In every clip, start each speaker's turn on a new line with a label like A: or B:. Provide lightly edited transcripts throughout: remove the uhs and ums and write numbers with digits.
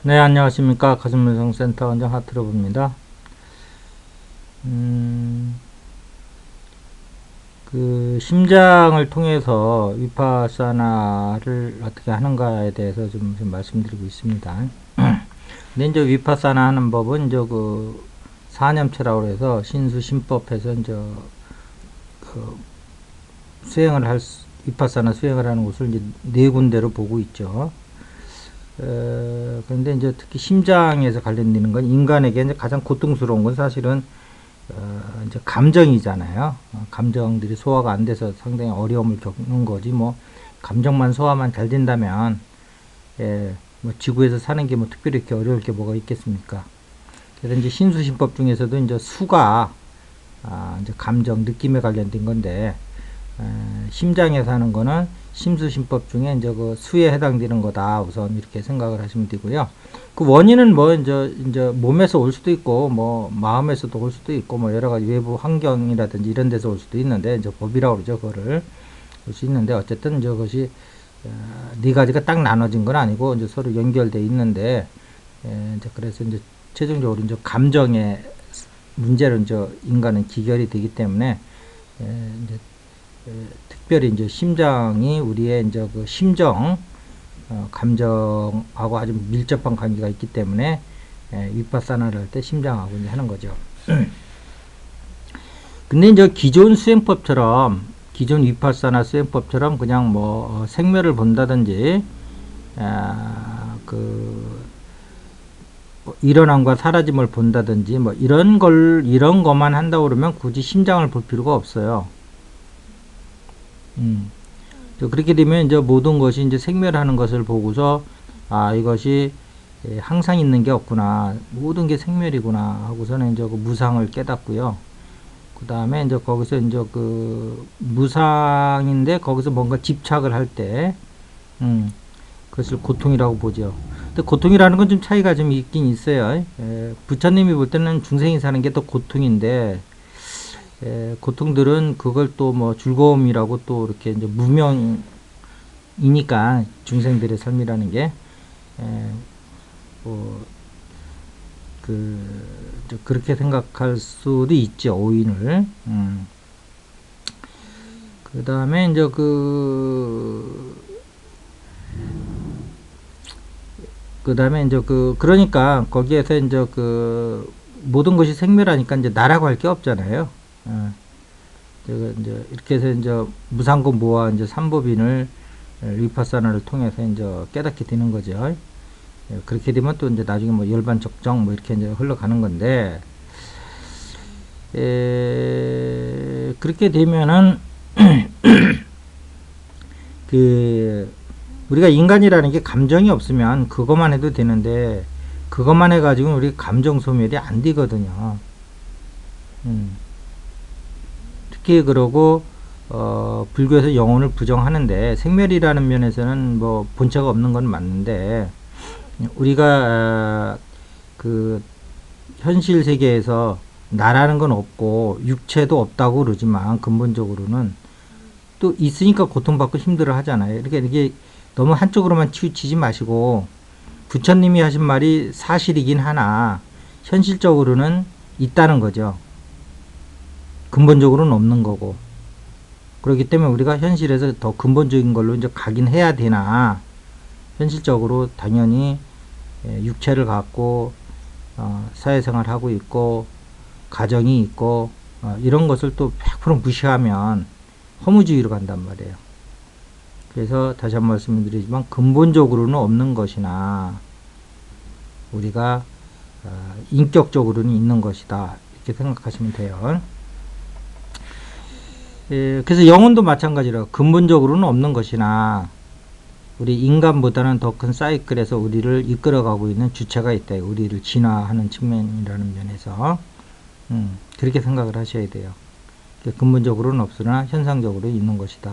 A: 네, 안녕하십니까. 가슴문성센터 원장 하트로브입니다. 심장을 통해서 위파사나를 어떻게 하는가에 대해서 좀 말씀드리고 있습니다. 근데 이제 위파사나 하는 법은 이제 사념체라고 해서 신수신법해서 이제 그 위파사나 수행을 하는 곳을 이제 네 군데로 보고 있죠. 그런데 이제 특히 심장에서 관련되는 건 인간에게 이제 가장 고통스러운 건 사실은 이제 감정이잖아요. 감정들이 소화가 안 돼서 상당히 어려움을 겪는 거지. 뭐 감정만 소화만 잘 된다면 뭐 지구에서 사는 게 뭐 특별히 이렇게 어려울 게 뭐가 있겠습니까? 그래서 이제 신수신법 중에서도 이제 수가 이제 감정, 느낌에 관련된 건데 심장에서 하는 거는 심수신법 중에 이제 그 수에 해당되는 거다. 우선 이렇게 생각을 하시면 되고요. 그 원인은 뭐 이제 몸에서 올 수도 있고 뭐 마음에서도 올 수도 있고 뭐 여러 가지 외부 환경이라든지 이런 데서 올 수도 있는데 이제 법이라고 그러죠. 그거를 올 수 있는데 어쨌든 이제 그것이 네 가지가 딱 나눠진 건 아니고 이제 서로 연결돼 있는데 이제 그래서 이제 최종적으로 이제 감정의 문제로 이제 인간은 기결이 되기 때문에 이제 특별히 이제 심장이 우리의 이제 그 심정, 감정하고 아주 밀접한 관계가 있기 때문에 위파사나를 할 때 심장하고 이제 하는 거죠. 근데 이제 기존 위파사나 수행법처럼 그냥 뭐 생멸을 본다든지 뭐 일어남과 사라짐을 본다든지 뭐 이런 것만 한다고 그러면 굳이 심장을 볼 필요가 없어요. 그렇게 되면 이제 모든 것이 이제 생멸하는 것을 보고서 이것이 항상 있는 게 없구나, 모든 게 생멸이구나 하고서는 이제 그 무상을 깨닫고요. 그 다음에 이제 거기서 이제 그 무상인데 거기서 뭔가 집착을 할 때, 그것을 고통이라고 보죠. 근데 고통이라는 건 좀 차이가 좀 있긴 있어요. 부처님이 볼 때는 중생이 사는 게 더 고통인데, 고통들은 그걸 또 뭐 즐거움이라고 또 이렇게 이제 무명이니까 중생들의 삶이라는 게, 그렇게 생각할 수도 있죠, 오인을. 그 다음에 이제 그러니까 거기에서 이제 모든 것이 생멸하니까 이제 나라고 할 게 없잖아요. 이제 이렇게 해서 이제 무상고 모아 이제 삼법인을 위파사나를 통해서 이제 깨닫게 되는 거죠. 그렇게 되면 또 이제 나중에 뭐 열반 적정 뭐 이렇게 이제 흘러가는 건데, 그렇게 되면은 우리가 인간이라는 게 감정이 없으면 그것만 해도 되는데 그것만 해가지고 우리 감정 소멸이 안 되거든요. 특히 그러고 불교에서 영혼을 부정하는데 생멸이라는 면에서는 뭐 본체가 없는 건 맞는데, 우리가 현실 세계에서 나라는 건 없고 육체도 없다고 그러지만 근본적으로는 또 있으니까 고통받고 힘들어 하잖아요. 이게 너무 한쪽으로만 치우치지 마시고, 부처님이 하신 말이 사실이긴 하나 현실적으로는 있다는 거죠. 근본적으로는 없는 거고. 그렇기 때문에 우리가 현실에서 더 근본적인 걸로 이제 가긴 해야 되나, 현실적으로 당연히 육체를 갖고 사회생활 하고 있고 가정이 있고 이런 것을 또 100% 무시하면 허무주의로 간단 말이에요. 그래서 다시 한번 말씀드리지만 근본적으로는 없는 것이나 우리가 인격적으로는 있는 것이다, 이렇게 생각하시면 돼요. 그래서 영혼도 마찬가지로 근본적으로는 없는 것이나 우리 인간보다는 더 큰 사이클에서 우리를 이끌어가고 있는 주체가 있다. 우리를 진화하는 측면이라는 면에서 그렇게 생각을 하셔야 돼요. 근본적으로는 없으나 현상적으로 있는 것이다.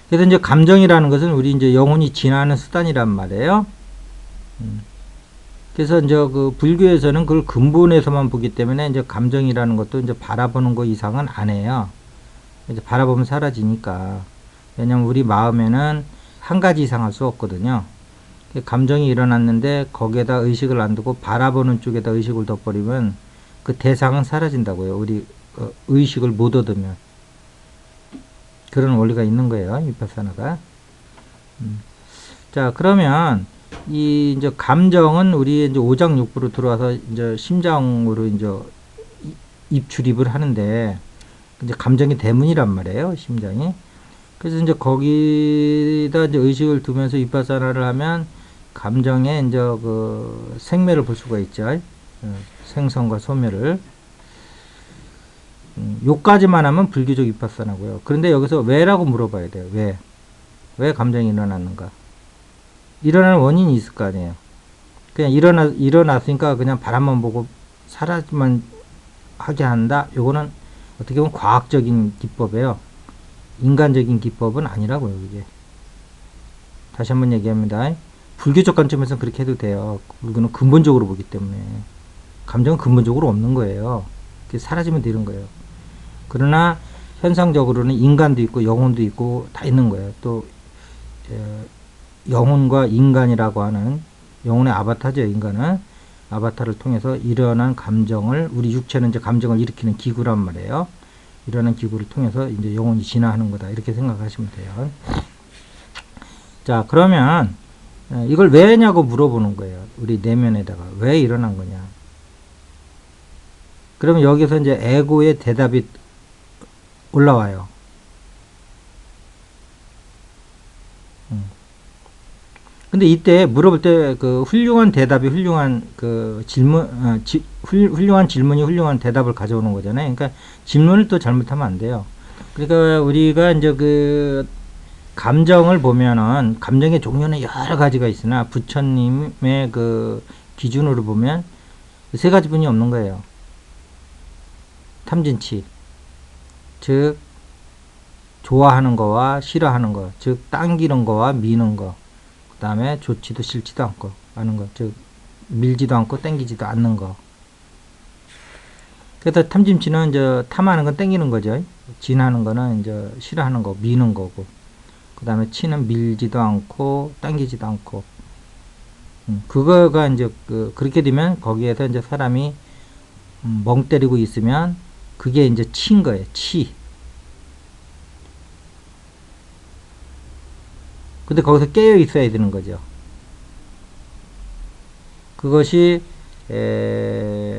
A: 그래서 이제 감정이라는 것은 우리 이제 영혼이 진화하는 수단이란 말이에요. 그래서 이제 불교에서는 그걸 근본에서만 보기 때문에 이제 감정이라는 것도 이제 바라보는 거 이상은 안 해요. 이제 바라보면 사라지니까. 왜냐면 우리 마음에는 한 가지 이상 할 수 없거든요. 감정이 일어났는데 거기에다 의식을 안 두고 바라보는 쪽에다 의식을 둬버리면 그 대상은 사라진다고요. 우리 의식을 못 얻으면. 그런 원리가 있는 거예요. 비파사나가. 자, 그러면 이 이제 감정은 우리 이제 오장육부로 들어와서 이제 심장으로 이제 입출입을 하는데 이제 감정의 대문이란 말이에요. 심장이. 그래서 이제 거기다 이제 의식을 두면서 비파사나를 하면 감정의 이제 그 생매를 볼 수가 있죠. 생성과 소멸을. 요까지만 하면 불교적 비파사나고요. 그런데 여기서 왜라고 물어봐야 돼요. 왜? 왜 감정이 일어났는가? 일어나는 원인이 있을 거 아니에요. 그냥 일어났으니까 그냥 바람만 보고 사라지만 하게 한다? 요거는 어떻게 보면 과학적인 기법이에요. 인간적인 기법은 아니라고요, 이게. 다시 한번 얘기합니다. 불교적 관점에서는 그렇게 해도 돼요. 불교는 근본적으로 보기 때문에. 감정은 근본적으로 없는 거예요. 그게 사라지면 되는 거예요. 그러나 현상적으로는 인간도 있고 영혼도 있고 다 있는 거예요. 또 영혼과 인간이라고 하는 영혼의 아바타죠. 인간은 아바타를 통해서 일어난 감정을, 우리 육체는 이제 감정을 일으키는 기구란 말이에요. 일어난 기구를 통해서 이제 영혼이 진화하는 거다. 이렇게 생각하시면 돼요. 자, 그러면 이걸 왜냐고 물어보는 거예요. 우리 내면에다가 왜 일어난 거냐. 그러면 여기서 이제 에고의 대답이 올라와요. 근데 이때 물어볼 때 그 훌륭한 대답이 훌륭한 그 질문, 훌륭한 질문이 훌륭한 대답을 가져오는 거잖아요. 그러니까 질문을 또 잘못하면 안 돼요. 그러니까 우리가 이제 그 감정을 보면은 감정의 종류는 여러 가지가 있으나 부처님의 그 기준으로 보면 세 가지뿐이 없는 거예요. 탐진치, 즉 좋아하는 거와 싫어하는 거, 즉 당기는 거와 미는 거, 그 다음에 좋지도 싫지도 않고 하는 거, 즉 밀지도 않고 당기지도 않는 거. 그래서 탐진치는 이제 탐하는 건 당기는 거죠. 진하는 거는 이제 싫어하는 거, 미는 거고. 그 다음에 치는 밀지도 않고 당기지도 않고. 그거가 이제 그렇게 되면 거기에서 이제 사람이 멍 때리고 있으면 그게 이제 치인 거예요. 치. 근데 거기서 깨어 있어야 되는 거죠. 그것이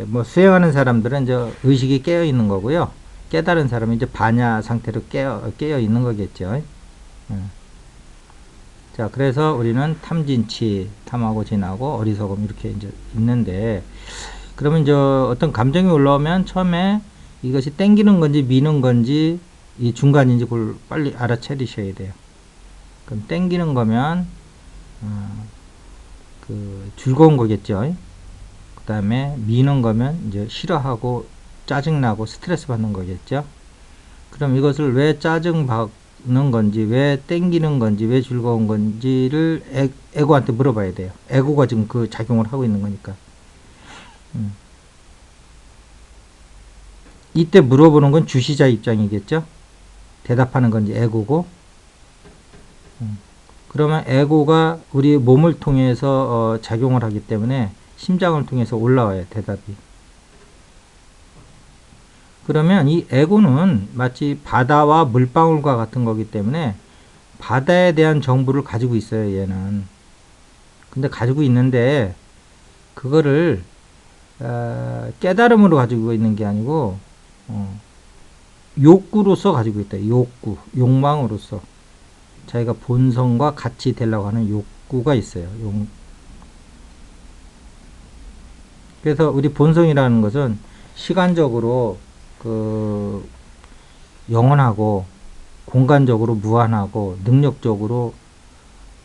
A: 뭐 수행하는 사람들은 이제 의식이 깨어 있는 거고요. 깨달은 사람은 이제 반야 상태로 깨어 있는 거겠죠. 자, 그래서 우리는 탐진치, 탐하고 진하고 어리석음 이렇게 이제 있는데, 그러면 이제 어떤 감정이 올라오면 처음에 이것이 땡기는 건지 미는 건지 이 중간인지 그걸 빨리 알아차리셔야 돼요. 그럼 땡기는 거면 그 즐거운 거겠죠. 그 다음에 미는 거면 이제 싫어하고 짜증나고 스트레스 받는 거겠죠. 그럼 이것을 왜 짜증 받는 건지, 왜 땡기는 건지, 왜 즐거운 건지를 에고한테 물어봐야 돼요. 에고가 지금 그 작용을 하고 있는 거니까. 이때 물어보는 건 주시자 입장이겠죠. 대답하는 건지 에고고. 그러면 에고가 우리 몸을 통해서 작용을 하기 때문에 심장을 통해서 올라와요, 대답이. 그러면 이 에고는 마치 바다와 물방울과 같은 거기 때문에 바다에 대한 정보를 가지고 있어요, 얘는. 근데 가지고 있는데 그거를 깨달음으로 가지고 있는 게 아니고 욕구로서 가지고 있다. 욕망으로서. 자기가 본성과 같이 되려고 하는 욕구가 있어요. 그래서 우리 본성이라는 것은 시간적으로 그 영원하고 공간적으로 무한하고 능력적으로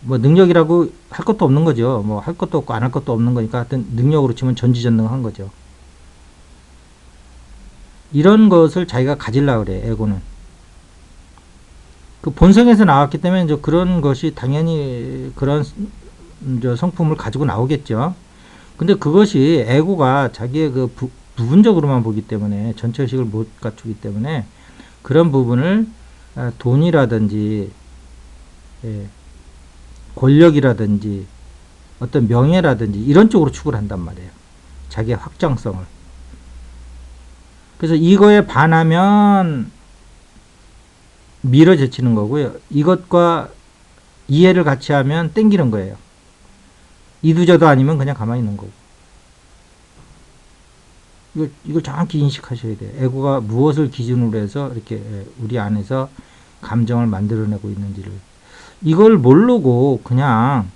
A: 뭐 능력이라고 할 것도 없는 거죠. 뭐 할 것도 없고 안 할 것도 없는 거니까 하여튼 능력으로 치면 전지전능한 거죠. 이런 것을 자기가 가지려고 그래, 에고는. 그 본성에서 나왔기 때문에 이제 그런 것이 당연히 그런 이제 성품을 가지고 나오겠죠. 근데 그것이 에고가 자기의 그 부분적으로만 보기 때문에 전체 의식을 못 갖추기 때문에 그런 부분을 돈이라든지 권력이라든지 어떤 명예라든지 이런 쪽으로 추구를 한단 말이에요. 자기의 확장성을. 그래서 이거에 반하면 밀어제치는 거고요. 이것과 이해를 같이 하면 땡기는 거예요. 이두저도 아니면 그냥 가만히 있는 거고. 이걸 정확히 인식하셔야 돼요. 에고가 무엇을 기준으로 해서 이렇게 우리 안에서 감정을 만들어내고 있는지를. 이걸 모르고 그냥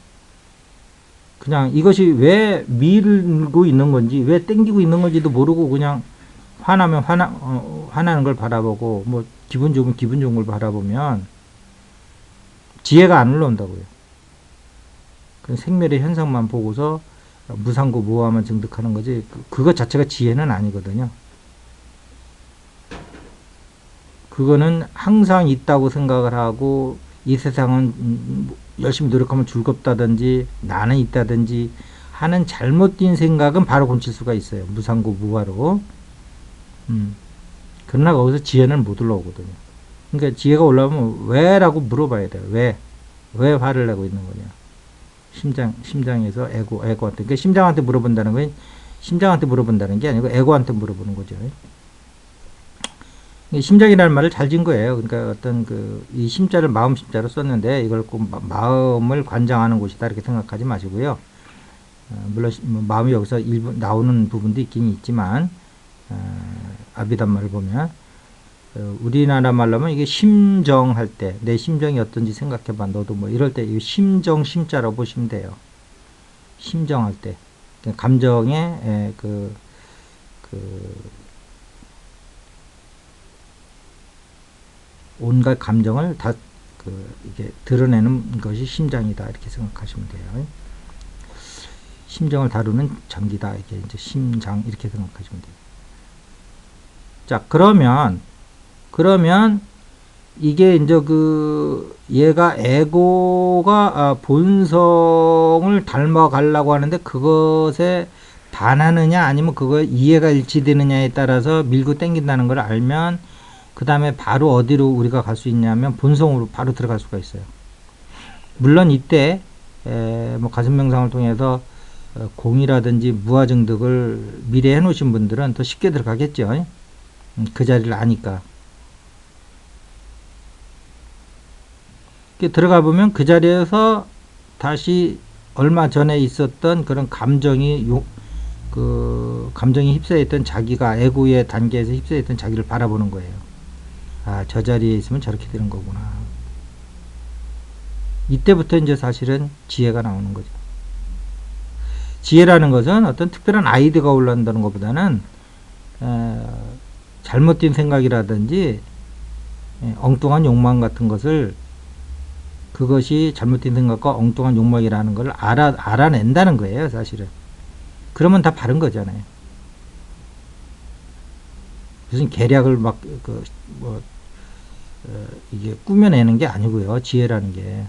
A: 이것이 왜 밀고 있는 건지, 왜 땡기고 있는 건지도 모르고 그냥 화나면 화나는 걸 바라보고, 뭐 기분 좋으면 기분 좋은 걸 바라보면 지혜가 안 올라온다고요. 그 생멸의 현상만 보고서 무상고 무아만 증득하는 거지, 그것 자체가 지혜는 아니거든요. 그거는 항상 있다고 생각을 하고, 이 세상은 열심히 노력하면 즐겁다든지 나는 있다든지 하는 잘못된 생각은 바로 고칠 수가 있어요. 무상고 무아로. 그러나 거기서 지혜는 못 올라오거든요. 그러니까 지혜가 올라오면 왜라고 물어봐야 돼요. 왜 화를 내고 있는 거냐. 심장에서 에고한테. 그러니까 심장한테 물어본다는 건 심장한테 물어본다는 게 아니고 에고한테 물어보는 거죠. 심장이라는 말을 잘 지은 거예요. 그러니까 어떤 이 심자를 마음 심자로 썼는데, 이걸 꼭 마음을 관장하는 곳이다 이렇게 생각하지 마시고요. 물론 마음이 여기서 일부 나오는 부분도 있긴 있지만, 아비담말을 보면 우리나라 말로 하면 이게 심정할 때 내 심정이 어떤지 생각해봐. 너도 뭐 이럴 때 이 심정 심자라고 보시면 돼요. 심정할 때 감정의 온갖 감정을 다 이게 드러내는 것이 심장이다 이렇게 생각하시면 돼요. 심정을 다루는 전기다, 이게 이제 심장 이렇게 생각하시면 돼요. 자, 그러면 이게 이제 얘가 에고가 본성을 닮아가려고 하는데, 그것에 반하느냐 아니면 그거에 이해가 일치되느냐에 따라서 밀고 땡긴다는 걸 알면, 그 다음에 바로 어디로 우리가 갈 수 있냐면 본성으로 바로 들어갈 수가 있어요. 물론 이때 뭐 가슴 명상을 통해서 공이라든지 무아 증득을 미리 해놓으신 분들은 더 쉽게 들어가겠죠. 그 자리를 아니까. 들어가 보면 그 자리에서 다시 얼마 전에 있었던 그런 감정이 휩싸여 있던 자기가, 에고의 단계에서 휩싸여 있던 자기를 바라보는 거예요. 아, 저 자리에 있으면 저렇게 되는 거구나. 이때부터 이제 사실은 지혜가 나오는 거죠. 지혜라는 것은 어떤 특별한 아이디어가 올라온다는 것보다는 잘못된 생각이라든지 엉뚱한 욕망 같은 것을, 그것이 잘못된 생각과 엉뚱한 욕망이라는 걸 알아낸다는 거예요, 사실은. 그러면 다 바른 거잖아요. 무슨 계략을 이게 꾸며내는 게 아니고요, 지혜라는 게.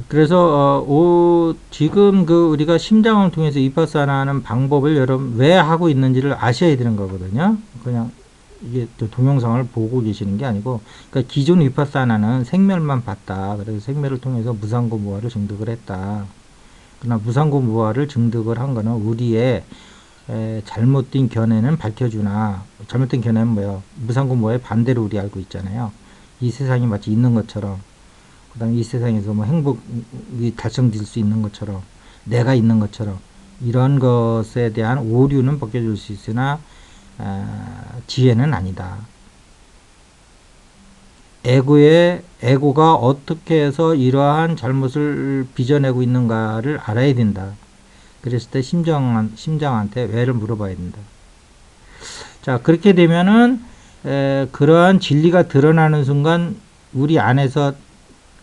A: 그래서 지금 우리가 심장을 통해서 위파사나하는 방법을 여러분 왜 하고 있는지를 아셔야 되는 거거든요. 그냥 이게 또 동영상을 보고 계시는 게 아니고, 그러니까 기존 위파사나는 생멸만 봤다. 그래서 생멸을 통해서 무상고 무아를 증득을 했다. 그러나 무상고 무아를 증득을 한 거는 우리의 잘못된 견해는 밝혀주나, 잘못된 견해는 뭐예요? 무상고 무아의 반대로 우리 알고 있잖아요. 이 세상이 마치 있는 것처럼, 그 다음에 이 세상에서 뭐 행복이 달성될 수 있는 것처럼, 내가 있는 것처럼, 이런 것에 대한 오류는 벗겨줄 수 있으나 지혜는 아니다. 에고가 어떻게 해서 이러한 잘못을 빚어내고 있는가를 알아야 된다. 그랬을 때 심장한테 왜를 물어봐야 된다. 자, 그렇게 되면은 그러한 진리가 드러나는 순간 우리 안에서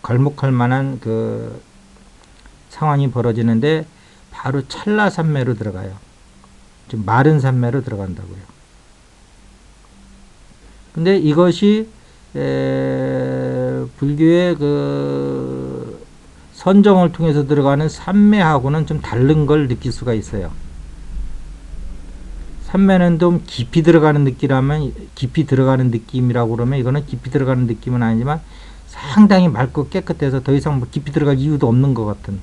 A: 걸목할 만한 상황이 벌어지는데, 바로 찰나 산매로 들어가요. 좀 마른 산매로 들어간다고요. 근데 이것이 불교의 선정을 통해서 들어가는 산매하고는 좀 다른 걸 느낄 수가 있어요. 산매는 좀 깊이 들어가는 느낌이라면, 깊이 들어가는 느낌이라고 그러면 이거는 깊이 들어가는 느낌은 아니지만 상당히 맑고 깨끗해서 더 이상 뭐 깊이 들어갈 이유도 없는 것 같은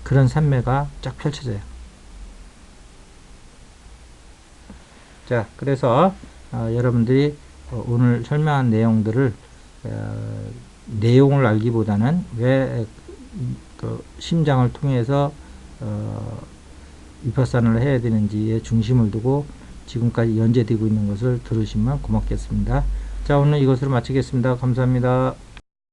A: 그런 산매가 쫙 펼쳐져요. 자, 그래서 여러분들이 오늘 설명한 내용들을 내용을 알기보다는 왜 그 심장을 통해서 위파사나를 해야 되는지에 중심을 두고 지금까지 연재되고 있는 것을 들으시면 고맙겠습니다. 자, 오늘 이것으로 마치겠습니다. 감사합니다.